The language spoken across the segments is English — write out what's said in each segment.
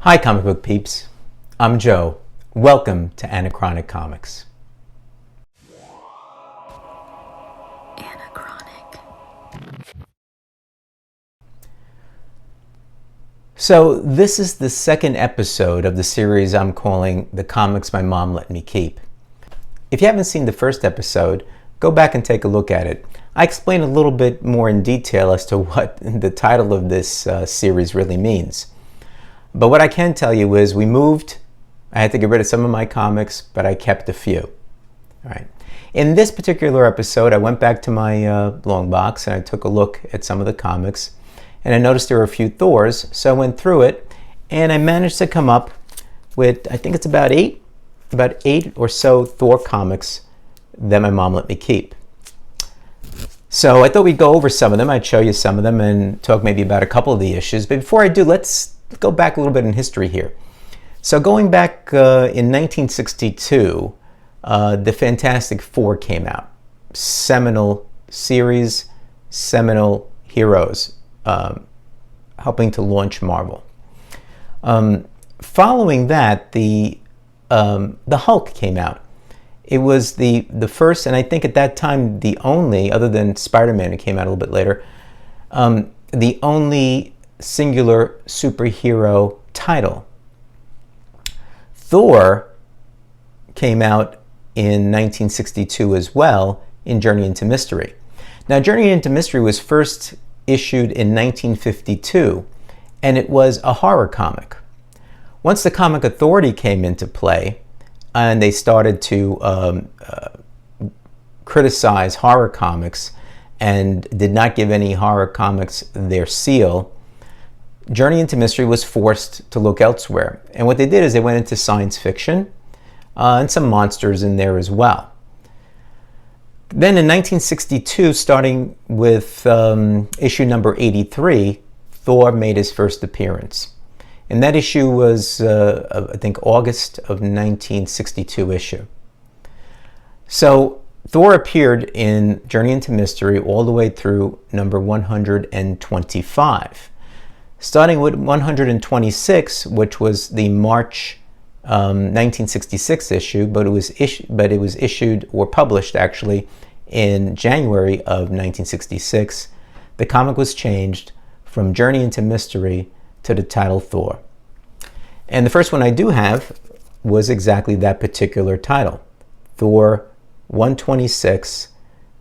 Hi comic book peeps, I'm Joe. Welcome to Anachronic Comics. Anachronic. So this is the second episode of the series I'm calling The Comics My Mom Let Me Keep. If you haven't seen the first episode, go back and take a look at it. I explain a little bit more in detail as to what the title of this series really means. But what I can tell you is we moved. I had to get rid of some of my comics, but I kept a few. All right. In this particular episode, I went back to my long box and I took a look at some of the comics, and I noticed there were a few Thors, so I went through it and I managed to come up with, I think it's about eight or so Thor comics that my mom let me keep. So I thought we'd go over some of them. I'd show you some of them and talk maybe about a couple of the issues. But before I do, let's go back a little bit in history here. So going back in 1962, the Fantastic Four came out. Seminal series, seminal heroes, helping to launch Marvel. Following that, the Hulk came out. It was the first, and I think at that time the only, other than Spider-Man who came out a little bit later, the only singular superhero title. Thor came out in 1962 as well in Journey into Mystery. Now, Journey into Mystery was first issued in 1952, and it was a horror comic. Once the Comic Authority came into play, and they started to criticize horror comics and did not give any horror comics their seal, Journey into Mystery was forced to look elsewhere. And what they did is they went into science fiction and some monsters in there as well. Then in 1962, starting with issue number 83, Thor made his first appearance. And that issue was, I think, August of 1962 issue. So Thor appeared in Journey into Mystery all the way through number 125. Starting with 126, which was the March 1966 issue, but it was issued or published actually in January of 1966. The comic was changed from Journey into Mystery to the title Thor. And the first one I do have was exactly that particular title, Thor 126,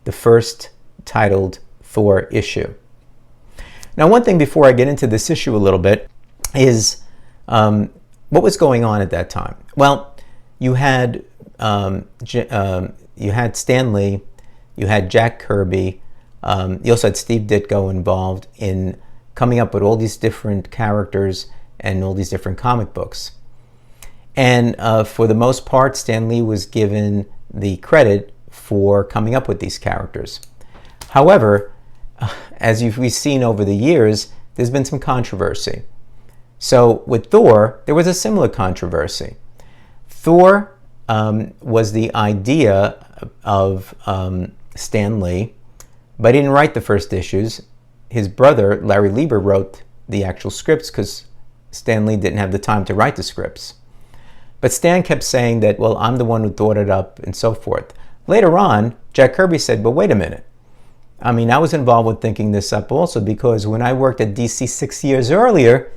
the first titled Thor issue. Now, one thing before I get into this issue a little bit is what was going on at that time. Well, you had Stan Lee, you had Jack Kirby, you also had Steve Ditko involved in coming up with all these different characters and all these different comic books. And for the most part, Stan Lee was given the credit for coming up with these characters. However, as we've seen over the years, there's been some controversy. So with Thor, there was a similar controversy. Thor was the idea of Stan Lee, but he didn't write the first issues. His brother, Larry Lieber, wrote the actual scripts because Stan Lee didn't have the time to write the scripts. But Stan kept saying that, well, I'm the one who thought it up and so forth. Later on, Jack Kirby said, but wait a minute. I mean, I was involved with thinking this up also because when I worked at DC 6 years earlier,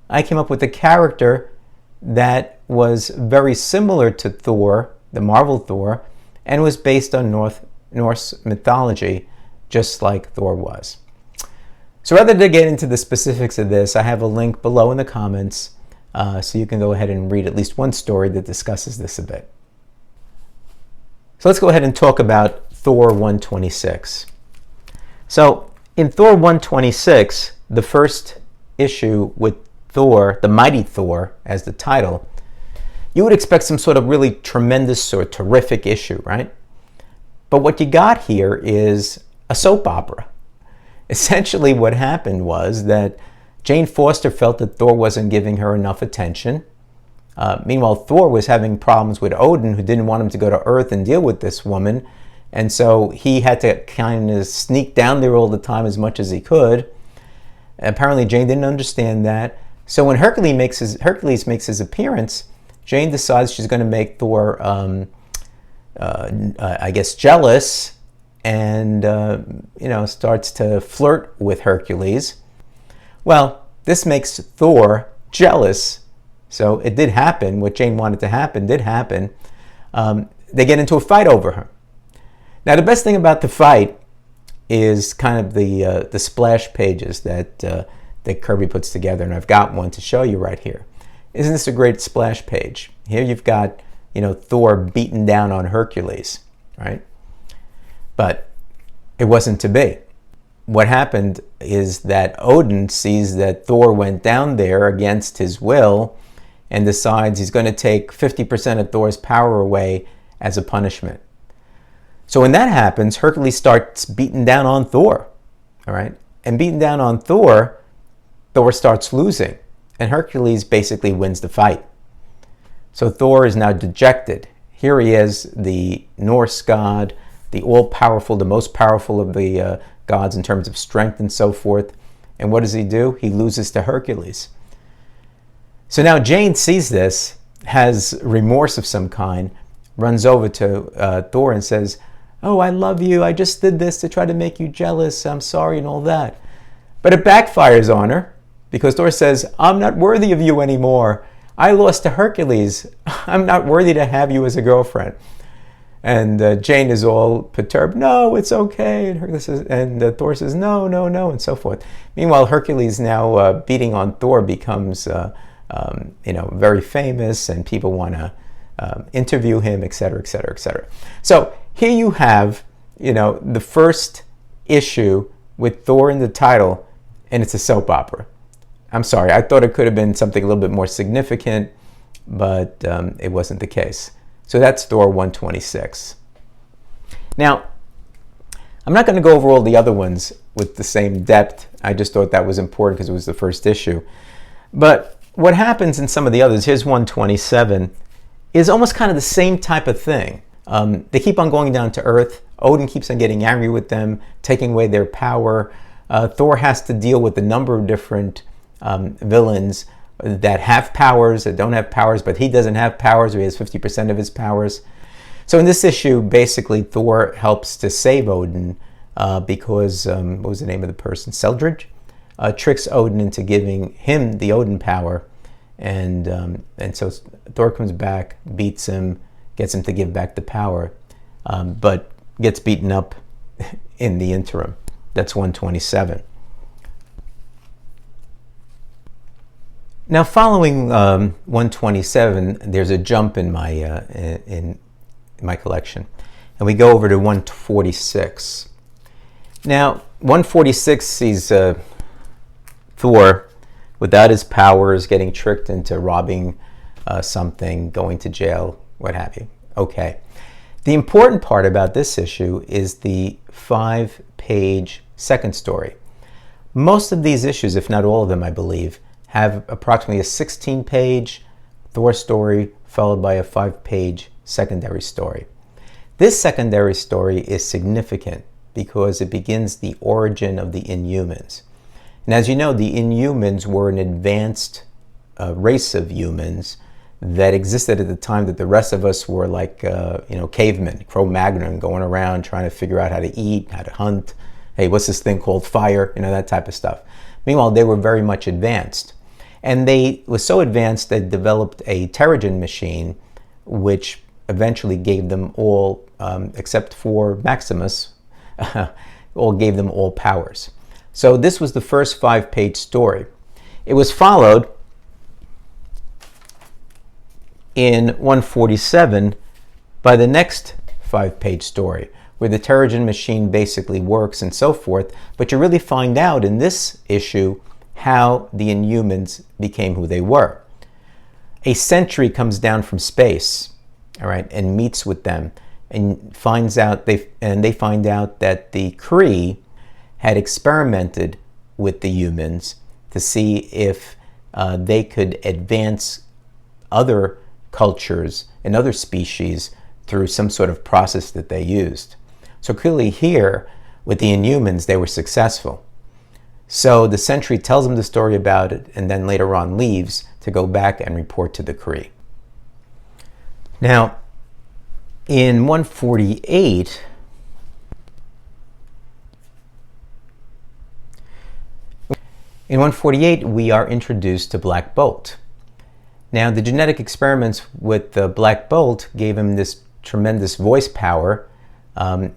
I came up with a character that was very similar to Thor, the Marvel Thor, and was based on Norse mythology, just like Thor was. So rather than get into the specifics of this, I have a link below in the comments so you can go ahead and read at least one story that discusses this a bit. So let's go ahead and talk about Thor 126. So in Thor 126, the first issue with Thor, the Mighty Thor, as the title, you would expect some sort of really tremendous or terrific issue, right? But what you got here is a soap opera. Essentially what happened was that Jane Foster felt that Thor wasn't giving her enough attention. Meanwhile, Thor was having problems with Odin, who didn't want him to go to Earth and deal with this woman. And so he had to kind of sneak down there all the time as much as he could. Apparently Jane didn't understand that. So when Hercules makes his appearance, Jane decides she's going to make Thor, I guess, jealous, and starts to flirt with Hercules. Well, this makes Thor jealous. So it did happen. What Jane wanted to happen did happen. They get into a fight over her. Now, the best thing about the fight is kind of the splash pages that Kirby puts together, and I've got one to show you right here. Isn't this a great splash page? Here you've got, Thor beaten down on Hercules, right? But it wasn't to be. What happened is that Odin sees that Thor went down there against his will and decides he's going to take 50% of Thor's power away as a punishment. So when that happens, Hercules starts beating down on Thor, all right? And beating down on Thor, Thor starts losing, and Hercules basically wins the fight. So Thor is now dejected. Here he is, the Norse god, the all-powerful, the most powerful of the gods in terms of strength and so forth. And what does he do? He loses to Hercules. So now Jane sees this, has remorse of some kind, runs over to Thor and says, "Oh, I love you. I just did this to try to make you jealous. I'm sorry," and all that. But it backfires on her, because Thor says, "I'm not worthy of you anymore. I lost to Hercules. I'm not worthy to have you as a girlfriend." And Jane is all perturbed. "No, it's okay." And Thor says, "No, no, no," and so forth. Meanwhile, Hercules now beating on Thor becomes very famous, and people want to interview him, etc., etc., etc. So here you have, the first issue with Thor in the title, and it's a soap opera. I'm sorry, I thought it could have been something a little bit more significant, but it wasn't the case. So that's Thor 126. Now, I'm not going to go over all the other ones with the same depth. I just thought that was important because it was the first issue. But what happens in some of the others, here's 127, is almost kind of the same type of thing. They keep on going down to Earth. Odin keeps on getting angry with them, taking away their power. Thor has to deal with a number of different villains that have powers, that don't have powers, but he doesn't have powers, or he has 50% of his powers. So in this issue, basically, Thor helps to save Odin because, what was the name of the person? Seldridge? Tricks Odin into giving him the Odin power. And so Thor comes back, beats him, gets him to give back the power, but gets beaten up in the interim. That's 127. Now, following 127, there's a jump in my collection, and we go over to 146. Now, 146 sees Thor without his powers, getting tricked into robbing something, going to jail, what have you. Okay. The important part about this issue is the 5-page second story. Most of these issues, if not all of them, I believe, have approximately a 16-page Thor story followed by a 5-page secondary story. This secondary story is significant because it begins the origin of the Inhumans. And as you know, the Inhumans were an advanced race of humans that existed at the time that the rest of us were like, cavemen, Cro-Magnon, going around trying to figure out how to eat, how to hunt. Hey, what's this thing called fire? That type of stuff. Meanwhile, they were very much advanced. And they were so advanced they developed a Terrigen machine, which eventually gave them all, except for Maximus, gave them all powers. So this was the first 5-page story. It was followed in 147 by the next 5-page story, where the Terrigen machine basically works and so forth, but you really find out in this issue how the Inhumans became who they were. A sentry comes down from space, all right, and meets with them, and they find out that the Kree had experimented with the humans to see if they could advance other cultures and other species through some sort of process that they used. So clearly here, with the Inhumans, they were successful. So the sentry tells him the story about it and then later on leaves to go back and report to the Kree. Now, in 148, we are introduced to Black Bolt. Now, the genetic experiments with the Black Bolt gave him this tremendous voice power,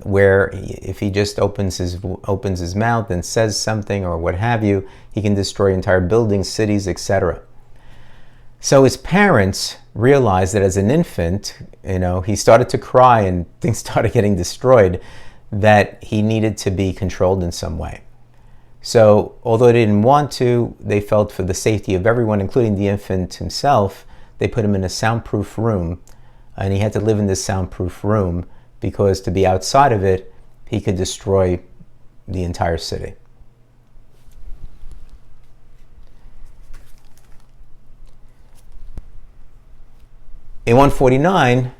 where if he just opens his mouth and says something or what have you, he can destroy entire buildings, cities, etc. So his parents realized that as an infant, he started to cry and things started getting destroyed, that he needed to be controlled in some way. So although they didn't want to, they felt for the safety of everyone, including the infant himself, they put him in a soundproof room, and he had to live in this soundproof room because to be outside of it, he could destroy the entire city. In 149,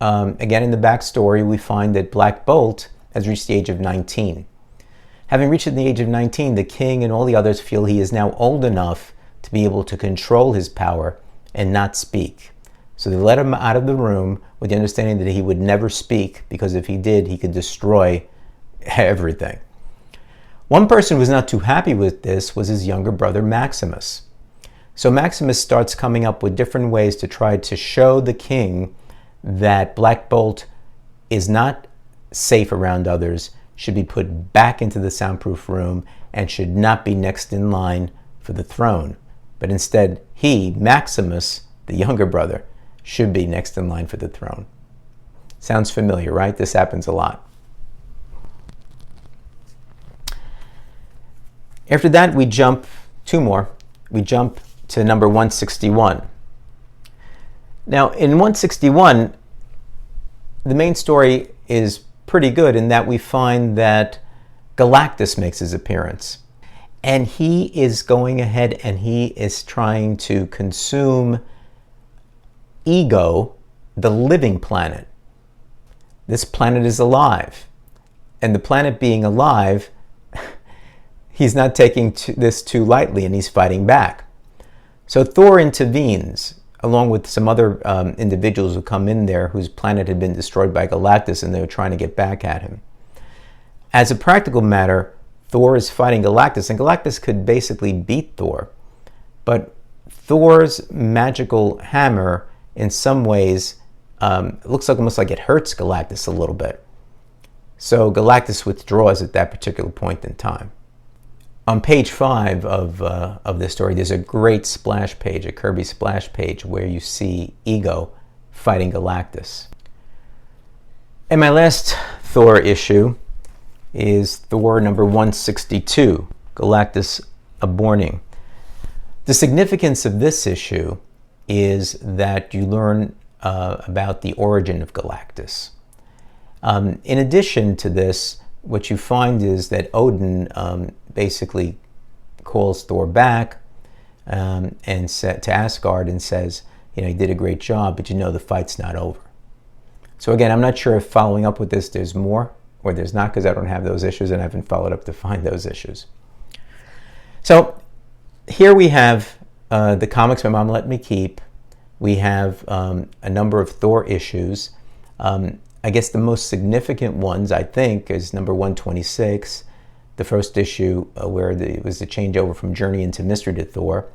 again in the backstory, we find that Black Bolt has reached the age of 19. Having reached the age of 19, the king and all the others feel he is now old enough to be able to control his power and not speak. So they let him out of the room with the understanding that he would never speak, because if he did, he could destroy everything. One person who was not too happy with this was his younger brother Maximus. So Maximus starts coming up with different ways to try to show the king that Black Bolt is not safe around others, should be put back into the soundproof room, and should not be next in line for the throne. But instead, he, Maximus, the younger brother, should be next in line for the throne. Sounds familiar, right? This happens a lot. After that, we jump two more. We jump to number 161. Now, in 161, the main story is pretty good in that we find that Galactus makes his appearance. And he is going ahead and he is trying to consume Ego, the living planet. This planet is alive. And the planet being alive, he's not taking this too lightly, and he's fighting back. So Thor intervenes, along with some other individuals who come in there whose planet had been destroyed by Galactus, and they were trying to get back at him. As a practical matter, Thor is fighting Galactus, and Galactus could basically beat Thor. But Thor's magical hammer, in some ways, looks like almost like it hurts Galactus a little bit. So Galactus withdraws at that particular point in time. On page 5 of this story, there's a great splash page, a Kirby splash page, where you see Ego fighting Galactus. And my last Thor issue is Thor number 162, Galactus Aborning. The significance of this issue is that you learn about the origin of Galactus. In addition to this, what you find is that Odin basically calls Thor back and to Asgard and says, you did a great job, but the fight's not over. So again, I'm not sure if following up with this there's more or there's not, because I don't have those issues and I haven't followed up to find those issues. So here we have the comics my mom let me keep. We have a number of Thor issues. I guess the most significant ones, I think, is number 126, the first issue where it was the changeover from Journey into Mystery to Thor.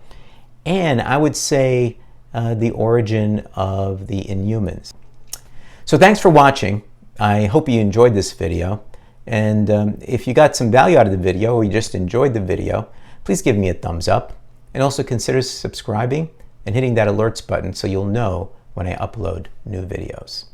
And I would say the origin of the Inhumans. So thanks for watching. I hope you enjoyed this video. And if you got some value out of the video or you just enjoyed the video, please give me a thumbs up. And also consider subscribing and hitting that alerts button so you'll know when I upload new videos.